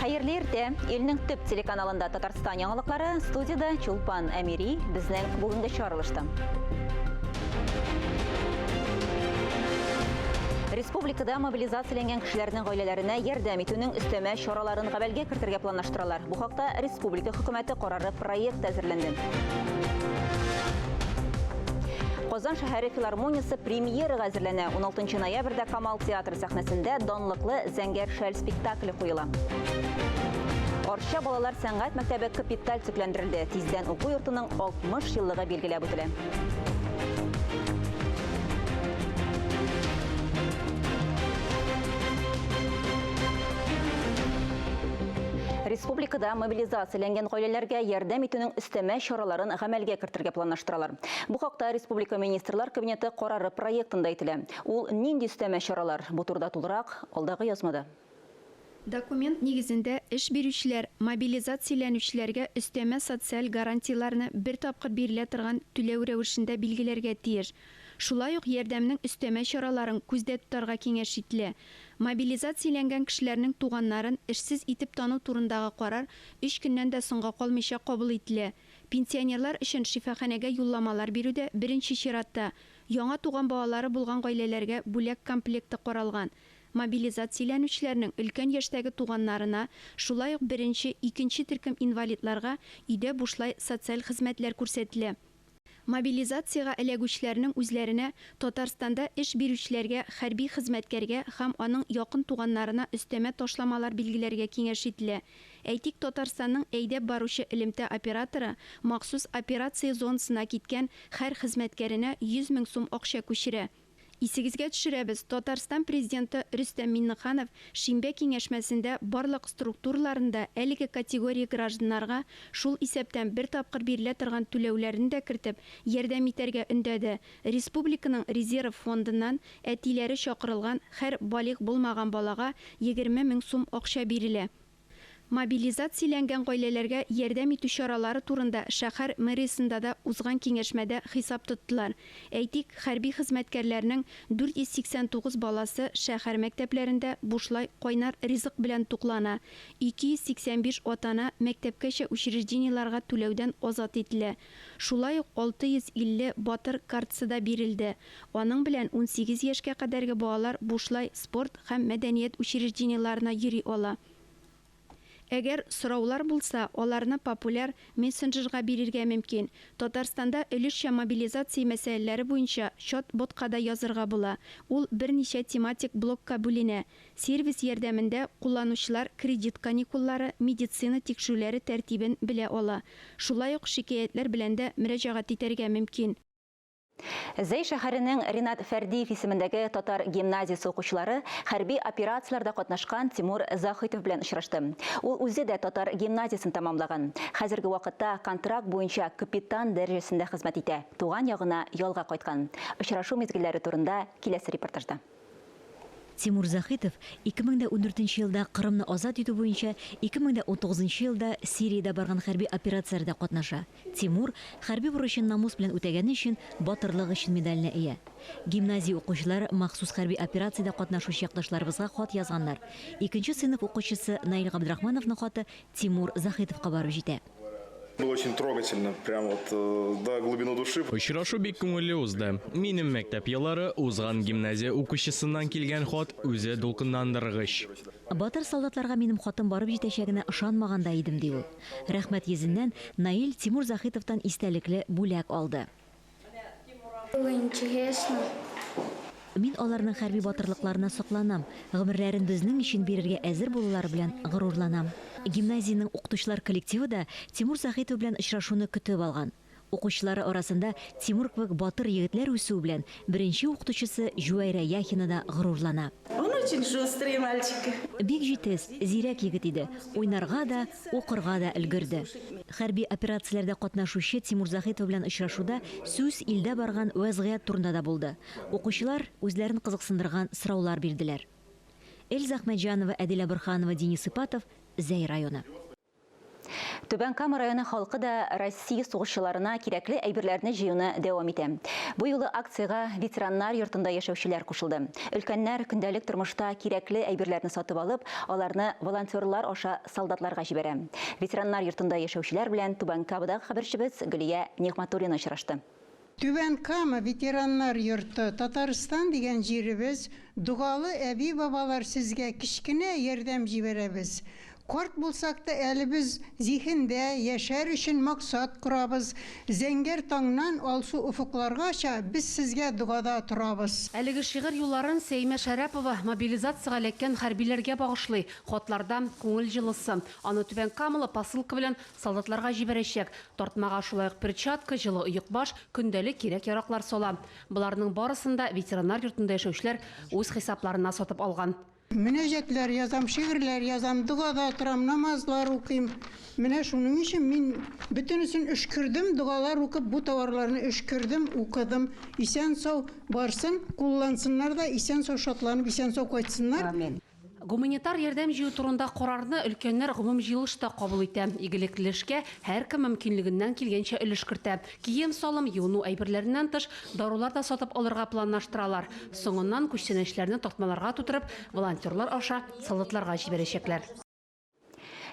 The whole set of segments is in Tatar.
Хайырлы ирте, елнең төп телеканалында Татарстан яңалыклары, студияда Чулпан Әмири безнең бүгенге чыгарылышты. Республикада мобилизацияланган кешеләрнең гаиләләренә ярдәм итүнең өстәмә чараларын гамәлгә кертергә планлаштыралар. Бу хакта республика хөкүмәте карары проект әзерләнде. Казан шәһәре филармониясы премьерага әзерләнә. 16 ноябрьдә Камал театры сәхнәсендә данлыклы Зәңгәр шәл спектакле куела. Арча балалар сәнгать мәктәбе капиталь төзекләндерелде. Тиздән уку йортының 60 еллыгы билгеләп үтелә. Республикада мобилизацияланган гаиләләргә ярдәм итүнең өстәмә чараларын гамәлгә кертергә планлаштыралар. Бу хакта республика министрлар кабинеты карары проектында әйтелә. Ул нинди өстәмә чаралар? Бу турыда тулырак алдагы язмада. Документ нигезендә эш бирүчеләр мобилизацияләнүчеләргә өстәмә социаль гарантияларны бер тапкыр бирелә торган түләү рәвешендә билгеләргә тиеш. Шулай ук ярдәмнең өстәмә чараларын күздә тотарга киңәш ителә. Мобилизацияләнгән кешеләрнең туганнарын эшсез итеп тану турындагы карар 3 көннән дә соңга калмыйча кабул ителә. Пенсионерлар өчен шифаханәгә юлламалар бирүдә беренче чиратта яңа туган балалары булган гаиләләргә бүләк комплекты каралган. Мобилизацияләнүчеләрнең өлкән яшьтәге туганнарына, шулай ук беренче, икенче төркем инвалидларга өйдә бушлай социаль хезмәтләр күрсәтелә. Мобилизациягә эләгүчеләрнең үзләренә Татарстанда эш бирүчеләргә, хәрби хезмәткәргә һәм аның якын туганнарына өстәмә ташламалар билгеләргә киңәш ителә. Әйтик, Татарстанның әйдәп баручы элемтә операторы махсус операция зонасына киткән һәр хезмәткәренә 100 000 сум акча күчерә. Исегезгә төшерәбез, Татарстан президенты Рөстәм Миннеханов Шимбә киңәшмәсендә барлык структураларында әлеге категория гражданнарга шул исәптән бер тапкыр бирелә торган түләүләрне дә кертеп, ярдәм итәргә өндәде. Республиканың резерв фондыннан әтиләре чакырылган һәр балигъ булмаган балага 20 000 сум акча бирелә. Мобилизацияләнгән гаиләләргә ярдәм итү чаралары турында шәһәр мэриясендә дә узган киңәшмәдә хисап тоттылар. Әйтик, хәрби хезмәткәрләрнең 489 баласы шәһәр мәктәпләрендә бушлай кайнар ризык белән туклана. 285 атана мәктәпкәчә учреждениеларга түләүдән азат ителә. Шулай ук 650 батыр картасы да бирелде. Аның белән 18 яшькә кадәрге балалар бушлай спорт һәм мәдәният учреждениеларына йөри ала. Әгәр сораулар булса, аларны популяр мессенджерга бирергә мөмкин. Татарстанда өлешчә мобилизация мәсьәләләре буенча чат ботка да язырга була. Ул берничә тематик блокка бүленә. Сервис ярдәмендә кулланучылар кредит каникуллары, медицина тикшерүләре тәртибен белә ала. Шулай ук шикаятьләр белән дә мөрәҗәгать итәргә мөмкин. Зәй шәһәренең Ринат Фәрдиев исемендәге татар гимназиясе укучылары хәрби операцияләрдә катнашкан Тимур Захитов белән очрашты. Ул үзе дә татар гимназиясын тамамлаган. Хәзерге вакытта контракт буенча капитан дәрәҗәсендә хезмәт итә. Туган ягына ялга кайткан. Очрашу мизгилләре турында киләсе репортажда. Тимур Захитов 2014 елда Кырымны азат итү буенча 2019 елда Сириядә барган хәрби операцияләрдә катнаша. Тимур хәрби бурычын намус белән үтәгәне өчен батырлык өчен медаленә ия. Гимназия укучылары махсус хәрби операциядә катнашучы якташларыбызга хат язганнар. 2нче сыйныф укучысы Наил Габдрахмановның хаты Тимур Захитовка барып җитә. Было очень трогательно, прям вот до глубины души. Очрашу бик күңелле узды. Минем мәктәп еллары узган гимназия укучысыннан килгән хат үзе дулкынландыргыч. Батыр солдатларга минем хатым барып җитәчәгенә ышанмаганда идем ди ул. Рәхмәт йөзеннән Наил Тимур Захитовтан истәлекле бүләк алды. Мин аларның хәрби батырлыкларына сокланам. Гомерләрен безнең өчен бирергә әзер булулары белән горурланам. Гимназияның укытучылар коллективы да Тимур Захитов белән очрашуны көтеп алган. Укучылары арасында Тимур кебек батыр егетләр үсү белән беренче укытучысы Жуайра Яхина да горурлана. Он очень шустрый мальчик. Бик җитез, зирәк егет иде. Уйнарга да, укырга да өлгерде. Хәрби операцияләрдә катнашучы Тимур Захитов белән очрашуда сүз илдә барган вазгыять турында да булды. Укучылар үзләрен кызыксындырган сораулар бирделәр. Эльза Ахмәтҗанова, Әдилә Борханова, Денис Ипатов, Зәй районы. Түбән Кама районы халкы да Россия сугышчыларына кирәкле әйберләрне җыюны дәвам итә. Бу юлы акцияга ветераннар йортында яшәүчеләр кушылды. Өлкәннәр көндәлек тормышта кирәкле әйберләрне сатып алып, аларны волонтерлар аша солдатларга җибәрә. Ветераннар йортында яшәүчеләр белән Түбән Камадагы хәбәрчебез Гөлия Нигъматуллина очрашты. Түбән Кама ветераннар йорты Татарстан дигән җиребез, дугалы әби бабалар сезгә кичкенә ярдәм җибәрәбез. Карт булсак та әле без зиһендә яшәр өчен максат корабыз. Зәңгәр таңнан алсу уфукларгача без сезгә дугада торабыз. Әлеге шигырь юлларын Сәймә Шәрәпова мобилизациягә эләккән хәрбиләргә багышлый. Хатларда күңел җылысы. Аны Түбән Камалы посылка белән солдатларга җибәрәчәк. Тартмага шулай ук перчатка, җылы оек-баш, көндәлек кирәк-яраклар сала. Буларның барысында ветераннар йортында яшәүчеләр үз хисапларына сатып алган. Мөнәҗәтләр язам, шигырьләр язам, дугада торам, намазлар укыйм. Менә шуның өчен мин бөтенесен өшкердем, дугалар укып, бу товарларны өшкердем, укыдым. Исән сау барсын, куллансыннар да, исән сау шатланып, исән сау кайтсыннар. Амин. Гуманитар ярдәм җыю турында карарны өлкәннәр гомум җыелышта кабул итә. Игелекле эшкә һәркем мөмкинлегеннән килгәнчә өлеш кертә. Кием салым, юыну әйберләреннән тыш дарулар да сатып алырга планлаштыралар. Соңыннан күчтәнәчләрне тартмаларга тутырып, волонтерлар аша солдатларга җибәрәчәкләр.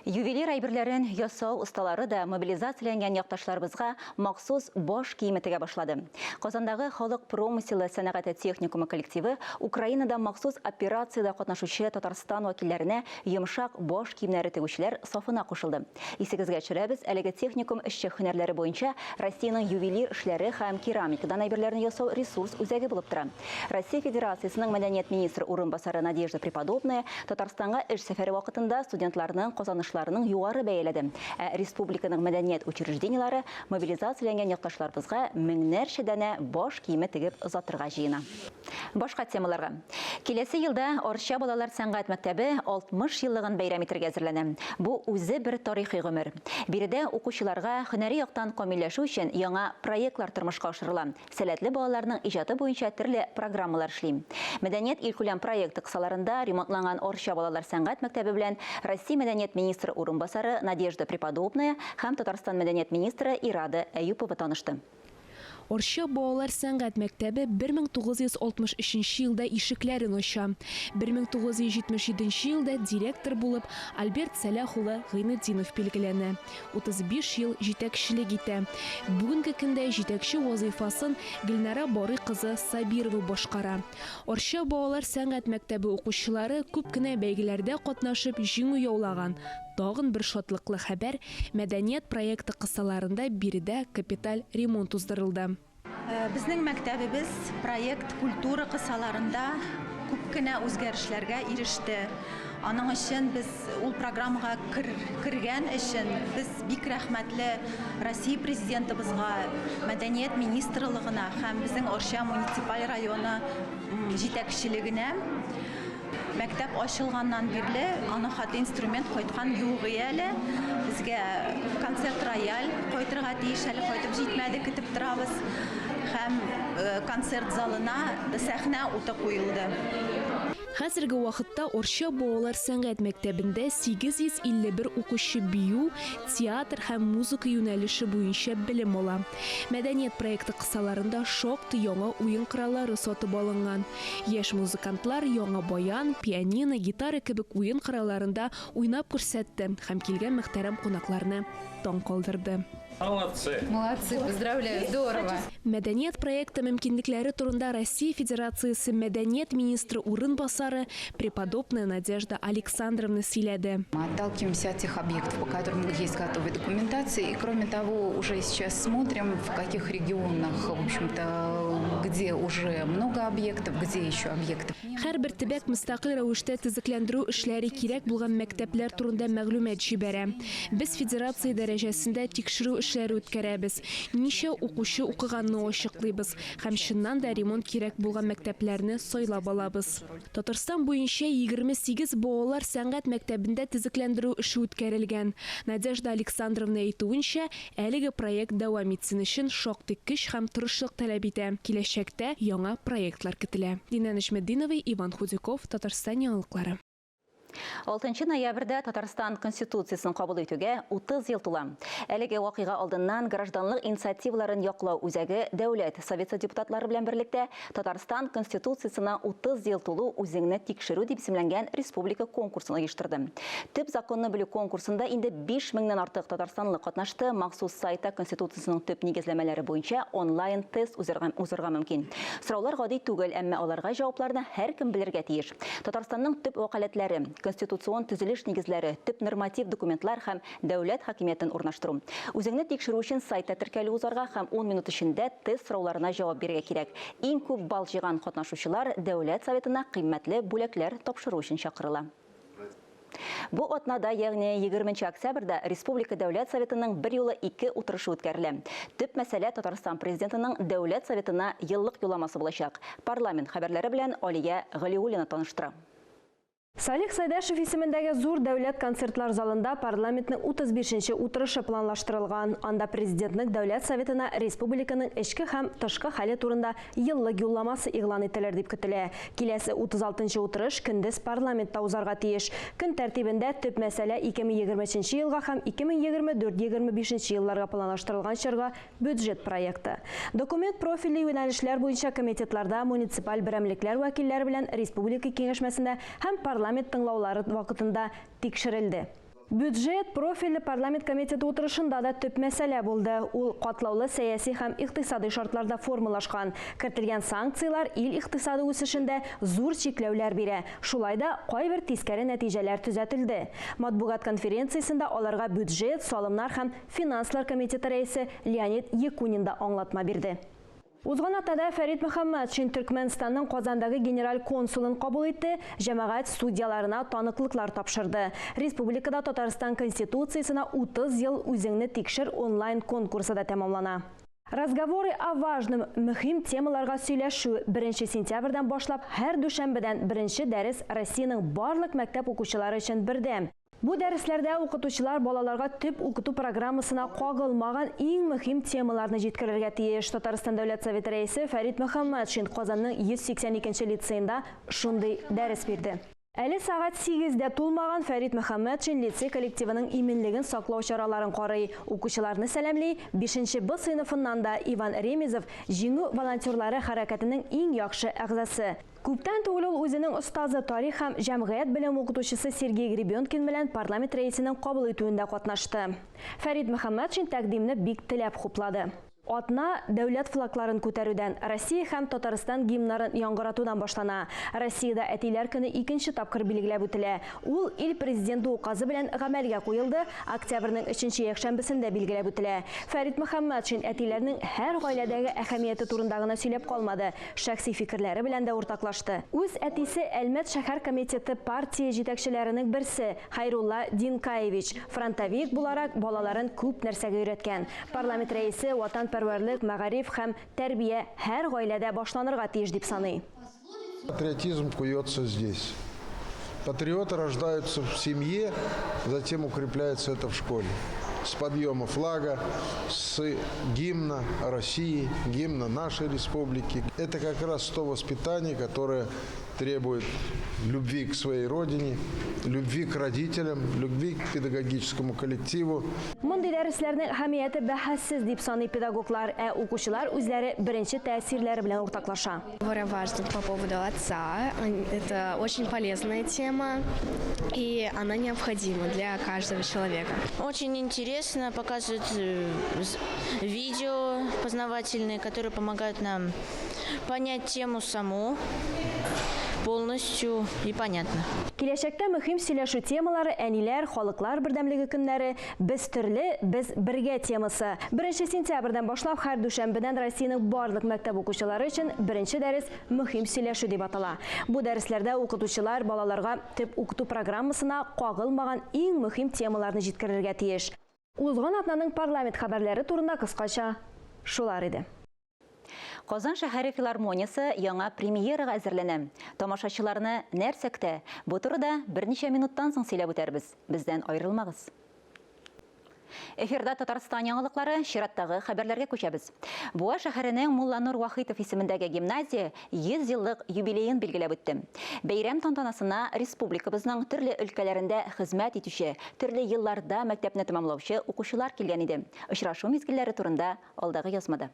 Ювелир әйберләрен ясау осталары да мобилизацияләнгән якташларыбызга махсус баш киеме тегә башлады. Казандагы халык промыслы сәнәгате техникумы коллективы Украинада махсус операциядә катнашучы Татарстан вәкилләренә йомшак баш киемнәре тегүчеләр сафына кушылды. Исегезгә төшерәбез, әлеге техникум эшче һөнәрләре буенча Россиянең ювелир эшләре һәм керамикадан әйберләрне ясау ресурс үзәге булып тора. Россия Федерациясының мәдәният министры урынбасары Надежда Преподобная Татарстанга эш сәфәре вакытында студентларның казанышларының югары бәяләде. Республиканың мәдәният учреждениеләре мобилизацияләнгән якташларыбызга меңнәрчә дәнә баш киеме тегеп озатырга җыена. Башка темаларга. Киләсе елда Арча балалар сәнгать мәктәбе 60 еллыгын бәйрәм итәргә әзерләнә. Бу үзе бер тарихи гомер. Биредә укучыларга һөнәри яктан камилләшү өчен яңа проектлар тормышка ашырыла. Сәләтле балаларның иҗаты буенча төрле программалар эшли. Мәдәният илкүләм проекты кысаларында ремонтланган Арча балалар сәнгать мәктәбе белән Россия мәдәният министры урынбасары Надежда Преподобная һәм Татарстан мәдәният министры Ирада Әюпова танышты. Арча балалар сәнгать мәктәбе 1963 елда ишекләрен ача. 1977 елда директор булып Альберт Сәләх улы Гыйнетдинов билгеләнә. 35 ел җитәкчелек итә. Бүгенге көндә җитәкче вазифасын Гөлнара Барый кызы Сабирова башкара. Арча балалар сәнгать мәктәбе укучылары күп кенә бәйгеләрдә катнашып җиңү яулаган. Тагын бер шатлыклы хәбәр, мәдәният проекты кысаларында биредә капиталь ремонт уздырылды. Безнең мәктәбебез проект культура кысаларында күп кенә үзгәрешләргә иреште. Аның өчен без ул программага кергән өчен без бик рәхмәтле Россия президентыбызга, мәдәният министрлыгына һәм безнең Арча муниципаль районы җитәкчелегенә. Мәктәп ачылганнан бирле аны хәтта инструмент кайткан юк әле. Безгә концерт рояль кайтырга тиеш, әле кайтып җитмәде, көтеп торабыз. Һәм концерт залына сәхнә уты куелды. Хәзерге вакытта Арча балалар сәнгать мәктәбендә 851 укучы бию, театр һәм музыка юнәлеше буенча белем ала. Мәдәният проекты кысаларында шактый яңа уен кораллары сатып алынган. Яшь музыкантлар яңа баян, пианино, гитара кебек уен коралларында уйнап күрсәтте һәм килгән мөхтәрәм кунакларны таң калдырды. Молодцы! Молодцы, поздравляю, здорово! Мәдәният проекты мөмкинлекләре турында Россия Федерациясе мәдәният министры урынбасары Преподобная Надежда Александровна сөйләде. Мы отталкиваемся от тех объектов, по которым есть готовая документация, и кроме того, уже сейчас смотрим, в каких регионах, в общем-то, где уже много объектов, где еще объектов. Һәрбер төбәк мөстәкыйль рәвештә төзекләндерү эшләре кирәк булган мәктәпләр турында мәгълүмат җибәрә. Без федерация дәрәҗәсендә тикшерү эшләре үткәрәбез. Ничә укучы укыганны ачыклыйбыз һәм чыннан да ремонт кирәк булган мәктәпләрне сайлап алабыз. Татарстан буенча 28 балалар сәнгать мәктәбендә төзекләндерү эше үткәрелгән. Надежда Александровна әйтүенчә, әлеге проект дәвам итсен өчен шактый көч һәм тырышлык таләп итә. Киләчәктә яңа проектлар көтелә. Динә Нәҗметдинова, Иван Худяков, Татарстан яңалыклары. 6 ноябрьдә Татарстан Конституциясын кабул итүгә 30 ел тула. Әлеге вакыйга алдыннан гражданлык инициативаларын яклау үзәге Дәүләт Советы депутатлары белән берлектә Татарстан Конституциясына 30 ел тулу үзеңне тикшерү дип исемләнгән республика конкурсын оештырды. Төп законны белү конкурсында инде 5000-нән артык татарстанлы катнашты. Махсус сайта Конституциясының төп нигезләмәләре буенча онлайн тест узырга мөмкин. Сораулар гади түгел, әмма аларга җавапларны һәркем белергә тиеш. Татарстанның төп вакаләтләре, конституцион төзелеш нигезләре, төп норматив документлар һәм дәүләт хакимиятен урнаштыру. Үзеңне тикшерү өчен сайтта теркәлү узарга һәм 10 минут эчендә тест сорауларына җавап бирергә кирәк. Иң күп балл җыйган катнашучылар Дәүләт Советына кыйммәтле бүләкләр тапшыру өчен чакырыла. Бу атнада, ягъни 20 октябрьдә Республика Дәүләт Советының бер юлы 2 утырышы үткәрелә. Төп мәсьәлә Татарстан президентының Дәүләт Советына еллык юлламасы булачак. Парламент хәбәрләре белән Алия Галиуллина таныштыра. Салих Сайдашев исемендәге зур дәүләт концертлар залында парламентның 35-нче утырышы планлаштырылган. Анда президентның Дәүләт Советына республиканың эчке һәм тышкы хәле турында еллык юлламасы игълан ителер дип көтелә. Киләсе 36-нчы утырыш көндез парламентта узарга тиеш. Көн тәртибендә төп мәсьәлә 2023 елга һәм 2024-25 елларга планлаштырылган чорга бюджет проекты. Документ профильле юнәлешләр буенча комитетларда муниципаль берәмлекләр вәкилләре белән республика киңәшмәсендә һәм парламент тыңлаулары вакытында тикшерелде. Бюджет профильле парламент комитеты утырышында да төп мәсьәлә булды. Ул катлаулы сәяси һәм икътисади шартларда формалашкан. Кертелгән санкциялар ил икътисады үсешендә зур чикләүләр бирә. Шулай да кайбер тискәре нәтиҗәләр төзәтелде. Матбугат конференциясендә аларга бюджет, салымнар һәм финанслар комитеты рәисе Леонид Якунин да аңлатма бирде. Узган атада Фәрит Мөхәммәтшин Түркменстанның Казандагы генераль консулын кабул итте, җәмәгать судьяларына таныклыклар тапшырды. Республикада Татарстан Конституциясына 30 ел үзеңне тикшер онлайн конкурсы да тәмамлана. Разговоры о важном, мөһим темаларга сөйләшү 1 сентябрьдән башлап һәр дүшәмбедән 1 дәрес Россиянең барлык мәктәп укучылары өчен бердәм. Бу дәресләрдә укытучылар балаларга төп укыту программасына кагылмаган иң мөһим темаларны җиткерергә тиеш. Татарстан Дәүләт Советы рәисе Фәрит Мөхәммәтшин Казанның 182-нче лицейында шундый дәрес бирде. Әле сагать 8-дә тулмаган Фәрит Мөхәммәтшин лицей коллективының именлеген саклау чараларын карый. Укучыларны сәламли. 5-нче Б сыйныфыннан да Иван Ремезов җиңү волонтерлары хәрәкәтенең иң яхшы әгъзасы. Күптән түгел ул үзенең остазы тарих һәм җәмгыять белем укытучысы Сергей Гребенкин белән парламент рәисенең кабул итүендә катнашты. Фәрит Мөхәммәтшин тәкъдимне бик теләп хуплады. Атна дәүләт флагларын күтәрүдән, Россия һәм Татарстан гимннарын яңгыратудан башлана. Россиядә әтиләр көне 2нче тапкыр билгеләп үтелә. Ул ил президенты указы белән гамәлгә куелды, октябрьнең 3нче якшәмбесендә билгеләп үтелә. Фәрит Мөхәммәтшин әтиләрнең һәр гаиләдәге әһәмияте турында гына сөйләп калмады, шәхси фикерләре белән дә уртаклашты. Үз әтисе Әлмәт шәһәр комитеты партия җитәкчеләренең берсе Хайрулла Динкаевич фронтовик буларак балаларын күп нәрсәгә өйрәткән. Парламент рәисе ватан пәрвәрлек, мәгариф һәм тәрбия һәр гаиләдә башланырга тиеш дип саный. Патриотизм куется здесь. Патриоты рождаются в семье, затем укрепляется это в школе. С подъема флага, с гимна России, гимна нашей республики. Это как раз то воспитание, которое требует любви к своей родине, любви к родителям, любви к педагогическому коллективу. Мондый дәресләрнең әһәмияте бәхәссез дип саный педагоглар, укучылар үзләре беренче тәэсирләре белән уртаклаша. Важно по поводу отца. Это очень полезная тема, и она необходима для каждого человека. Очень интересно, показывают видео познавательные, которые помогают нам понять тему саму полностью и понятно. Киләчәктә мөһим сөйләшү темалары әниләр, халыклар бердәмлеге көннәре, без төрле, без бергә темасы. 1 сентябрьдән башлап һәр дүшәмбедән Россиянең барлык мәктәп укучылары өчен беренче дәрес мөһим сөйләшү дип атала. Бу дәресләрдә укытучылар балаларга төп укыту программасына кагылмаган иң мөһим темаларны җиткерергә тиеш. Узган атнаның парламент хәбәрләре турында кыскача шулар иде. Казан шәһәре филармониясы яңа премьерага әзерләнә. Тамашачыларны нәрсә көтә? Бу турыда берничә минуттан соң сөйләп үтәрбез. Бездән аерылмагыз. Эфирда Татарстан яңалыклары чираттагы хәбәрләргә күчәбез. Буа шәһәренең Мулланур Вахитов исемендәге гимназия 100 еллык юбилеен билгеләп үтте. Бәйрәм тантанасына республикабызның төрле өлкәләрендә хезмәт итүче, төрле елларда мәктәпне тәмамлаучы укучылар килгән иде. Очрашу мизгелләре турында алдагы язмада.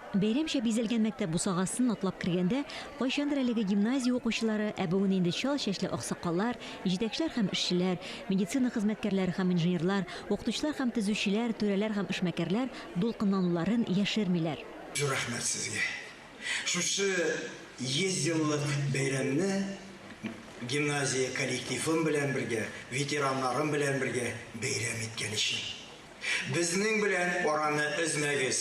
Бәйрәмчә бизәлгән мәктәп бусагасын атлап кергәндә, кайчандыр әлеге гимназия укучылары, бүгін инде чал чәчле аксакаллар, җитәкчеләр һәм эшчеләр, медицина хезмәткәрләре һәм инженерлар, укытучылар һәм төзүчеләр, түрәләр һәм эшмәкәрләр дулкынлануларын яшермиләр. Рәхмәт сезгә. Шушы 100 еллык бәйрәмне гимназия коллективым белән бергә, ветераннарым белән бергә бәйрәм иткән өчен. Безнең белән араны өзмәгез.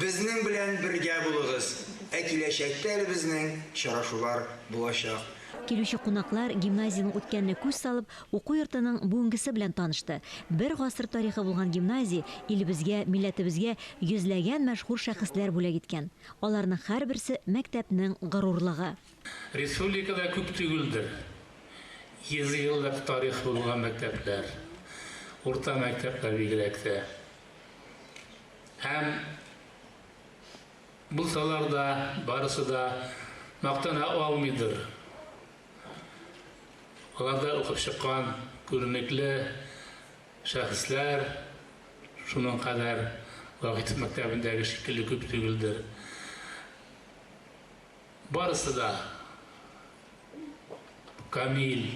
Безнең белән бергә булыгыз. Киләчәктә безнең чарашулар булачак. Килүче кунаклар гимназияның үткәнне күз салып, уку йортының бүгенгесе белән танышты. Бер гасыр тарихы булган гимназия илебезгә, милләтебезгә йөзләгән мәшһүр шәхесләр бүләк иткән. Аларның һәрберсе мәктәпнең горурлыгы. Республикада күп түгелдер. 100 еллык тарих булган мәктәпләр, урта мәктәпләр бигрәк тә. Һәм булсалар да, барысы да мактана алмыйдыр. Аларда укып чыккан күренекле шәхесләр шуның кадәр Вахитов мәктәбендәге шикелле күп түгелдер. Барысы да камил,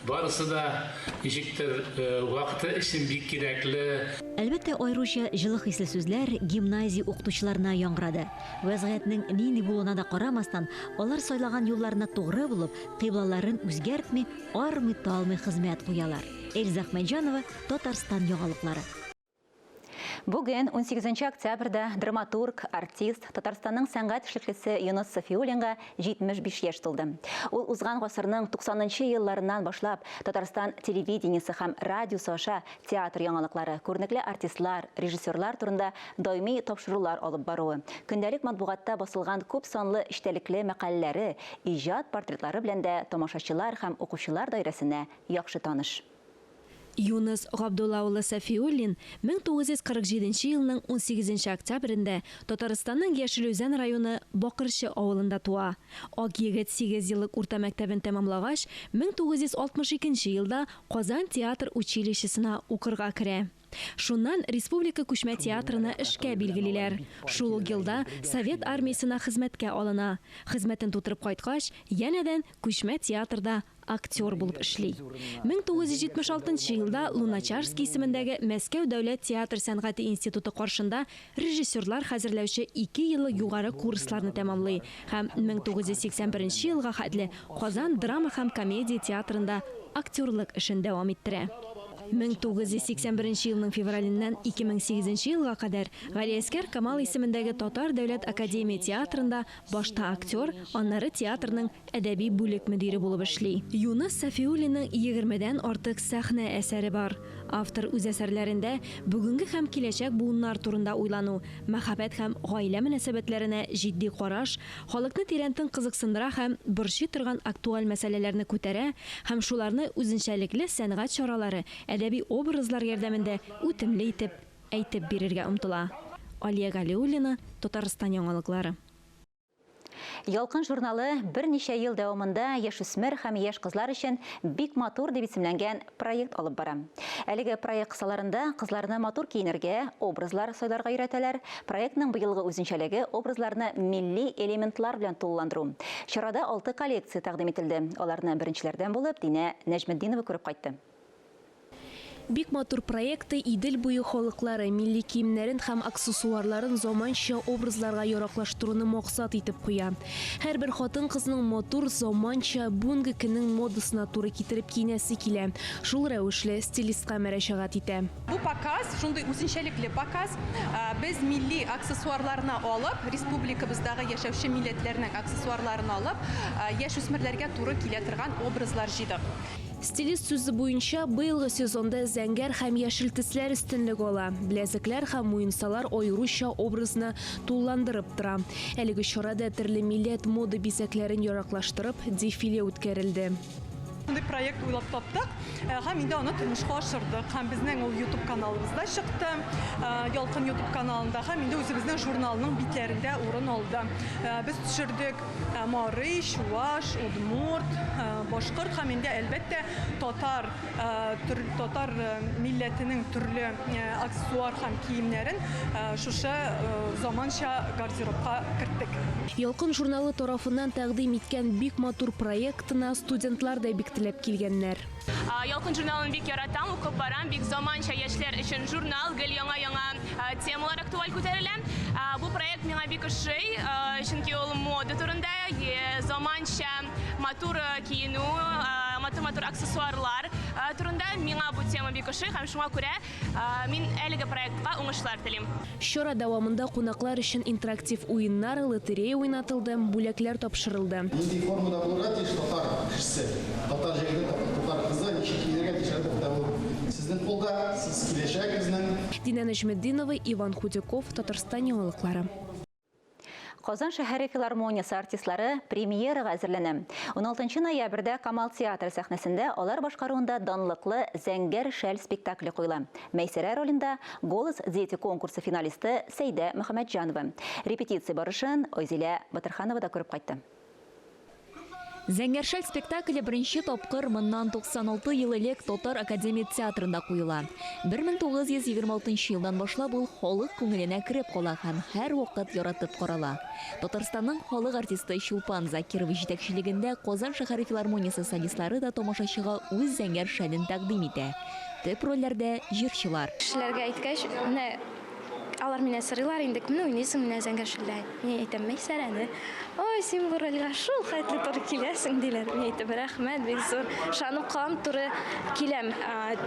барысы да ничектер вакыты өчен бик кирәкле. Әлбәттә, айруча җылы хисле сүзләр гимназия укытучыларына яңгырады. Вәзгыятьнең нинди булуына да карамастан, алар сайлаган юлларына тугры булып, кыйблаларын үзгәртми, армый-талмый хезмәт куялар. Эльза Ахмәтҗанова, Татарстан яңалыклары. Бүген 18 октябрьдә драматург, артист, Татарстанның сәнгать эшлеклесе Юнус Сафиуллинга 75 яшь тулды. Ул узган гасырның 90-нчы елларыннан башлап Татарстан телевидениесе һәм радиосы аша театр яңалыклары, күренекле артистлар, режиссерлар турында даими тапшырулар алып баруы, көндәлек матбугатта басылган күп санлы эчтәлекле мәкаләләре, иҗат портретлары белән дә тамашачылар һәм укучылар даирәсенә яхшы таныш. Юнус Габдуллаулы Сафиуллин 1947 елның 18 октябрендә Татарстанның Яшелүзән районы Бакырчы авылында туа. Ак егет 8 еллык урта мәктәбен тәмамлагач, 1962 елда Казан театр училищесына укырга керә. Шуннан республика күчмә театрына эшкә билгелиләр. Шул ук елда Совет армиясына хезмәткә алына. Хезмәтен тутырып кайткач, янәдән күчмә театрда актер булып эшли. 1976 елда Луначарский исемендәге Мәскәү дәүләт театр сәнгате институты каршында режиссерлар хәзерләүче 2 еллык югары курсларны тәмамлый һәм 1981 елга хәтле Казан драма һәм комедия театрында актерлык эшен дәвам иттерә. 1981 елның февралиннән 2008 елга кадәр Галиәскәр Камал исемендәге Татар дәүләт академия театрында башта актер, аннары театрның әдәби бүлек мөдире булып эшли. Юнус Сафиуллинның 20дән артык сәхнә әсәре бар. Автор үз әсәрләрендә бүгенге һәм киләчәк буыннар турында уйлану, мәхәббәт һәм гаилә мөнәсәбәтләренә җитди караш, халыкны тирәнтен кызыксындыра һәм борчый торган актуаль мәсьәләләрне күтәрә һәм шуларны үзенчәлекле сәнгать чаралары, әдәби образлар ярдәмендә үтемле итеп әйтеп бирергә омтыла. Алия Галиуллина, Татарстан яңалыклары. Ялкын журналы берничә ел дәвамында яшүсмер һәм яшь кызлар өчен бик матур дип исемләнгән проект алып бара. Әлеге проект кысаларында кызларны матур киенергә, образлар сайларга өйрәтәләр. Проектның быелгы үзенчәлеге образларны милли элементлар белән тулыландыру. Чарада 6 коллекция тәкъдим ителде. Аларны беренчеләрдән булып Динә Нәҗметдинова күреп кайтты. Бик матур проекты Идел буе халыклары милли киемнәрен һәм аксессуарларын заманча образларга яраклаштыруны максат итеп куя. Һәрбер хатын кызның матур заманча бүгенге көннең модасына туры китереп киенәсе килә. Шул рәвешле стилистка мөрәҗәгать итә. Бу показ, шундый үзенчәлекле показ, без милли аксессуарларны алып, республикабыздагы яшәүче милләтләрнең аксессуарларын алып, яшүсмерләргә туры килә торган образлар җыйдык. Стилист сүзе буенча быелгы сезонда зәңгәр һәм яшел төсләр өстенлек ала. Беләзекләр һәм муенсалар аеруча образны тулыландырып тора. Әлеге чарада төрле милләт мода бизәкләрен яраклаштырып, дефиле үткәрелде. Bunday proyekt uylап таптык. Һәм инде аны тормышка ашырдык. Һәм безнең ул YouTube каналыбызда чыкты. Ялкын YouTube каналында һәм инде үзебезнең журналның битләрендә урын алды. Без төшердек Марый, Чуваш, Удмурт, Башкорт һәм инде әлбәттә татар милләтенең төрле аксессуар һәм киемнәрен шушы заманча гардеробка керттек. Ялкын журналы тарафыннан тәкъдим иткән бик матур проектына студентлар да бик теләп килгәннәр. Ялкын журналын бик яратам, укып барам, бик заманча яшьләр өчен журнал, гел яңа темалар актуаль күтәрелә. Бу проект миңа бик ошый, чөнки ул мода турында, заманча матур киенү, матур аксессуарлар турында миңа бу тема бик ошый һәм шуңа күрә мин әлеге проектка уңышлар телим. Чара дәвамында кунаклар өчен интерактив уеннар, лотерея уйнатылды, бүләкләр тапшырылды. Нинди формада булырга тиеш татар кешесе, татар җегете, татар кызы ничек киенергә тиеш сезнең кулда, сез киләчәгегезнең. Динә Нәҗметдинова, Иван Худяков, Татарстан яңалыклары. Казан шәһәре филармониясы артистлары премьерага әзерләнә. 16 ноябрьдә Камал театры сәхнәсендә алар башкаруында данлыклы Зәңгәр шәл спектакле куела. Мәйсәрә ролендә «Голос дети» конкурсы финалисты Сәйдә Мөхәммәтҗанова. Репетиция барышын Ойзилә Батырханова да күреп кайтты. Зәңгәр шәл спектакле беренче тапкыр моннан 96 ел элек Татар академия театрында куела. 1926 елдан башлап ул халык күңеленә кереп кала һәм һәр вакыт яратып карала. Татарстанның халык артисты Чулпан Закирова җитәкчелегендә Казан шәһәре филармониясы солистлары да тамашачыга үз зәңгәр шәлен тәкъдим итә. Төп рольләрдә җырчылар. Кешеләргә әйткәч, менә алар мине сорыйлар, инде кемне уйныйсың, менә Зәңгәр шәлдә. Мин әйтәм, Мәйсәрәне. Ой, син бу рольгә шул хәтле туры киләсең диләр. Мин әйтәм, рәхмәт, бик зур. Шанып калам, туры киләм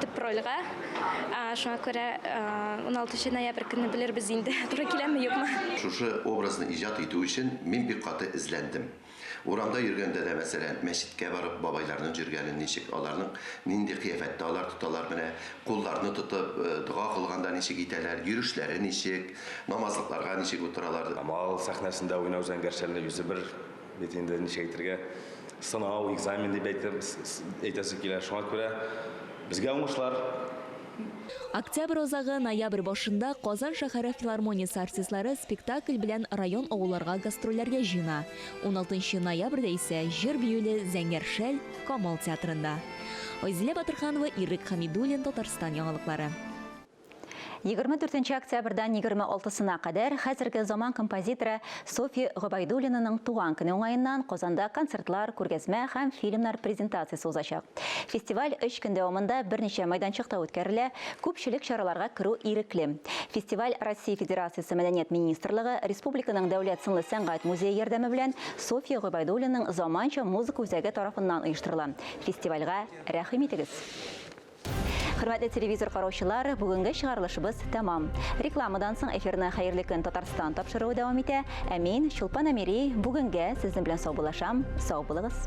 төп рольгә. Шуңа күрә 16 ноябрь көнне белербез инде. Туры киләмме, юкмы? Шушы образны иҗат итү өчен мин бик каты эзләндем. Урамда йөргәндә дә, мәсәлән, мәчеткә барып бабайларның йөргәнен ничек, аларның нинди кыяфәттә алар тоталар, менә кулларны тотып, дуга кылганда ничек итәләр, йөрүшләре ничек, намазлыкларга ничек утыралар. Камал сәхнәсендә уйнау Зәңгәр шәлне үзе бер бит инде ничек әйтергә, сынау, экзамен дип әйтәсе килә. Шуңа күрә безгә уңышлар. Октябрь озагы ноябрь башында Казан шәһәре филармониясы артистлары спектакль белән район авылларга гастрольләргә җыена. 16 ноябрьдә исә җыр биюле Зәңгәр шәл Камал театрында. Ойзилә Батырханова, Ирек Хамидуллин, Татарстан яңалыклары. 24 октябрьдән 26-сына кадәр хәзерге заман композиторы София Гобайдуллинаның туган көне уңаеннан Казанда концертлар, күргәзмә һәм фильмнар презентациясе узачак. Фестиваль 3 көн дәвамында берничә майданчыкта үткәрелә, күпчелек чараларга керү ирекле. Фестиваль Россия Федерациясе Мәдәният министрлыгы, республиканың дәүләт сынлы сәнгать музее ярдәме белән София Гобайдуллинаның заманча музыка үзәге тарафыннан оештырыла. Фестивальгә рәхим итегез. Хөрмәтле телевизор караучылар, бүгенге чыгарылышыбыз тәмам. Рекламадан соң эфирны хәерле көн Татарстан тапшыруы дәвам итә. Мин Чулпан Амири бүгенгә сезнең белән сау булашам. Сау булыгыз.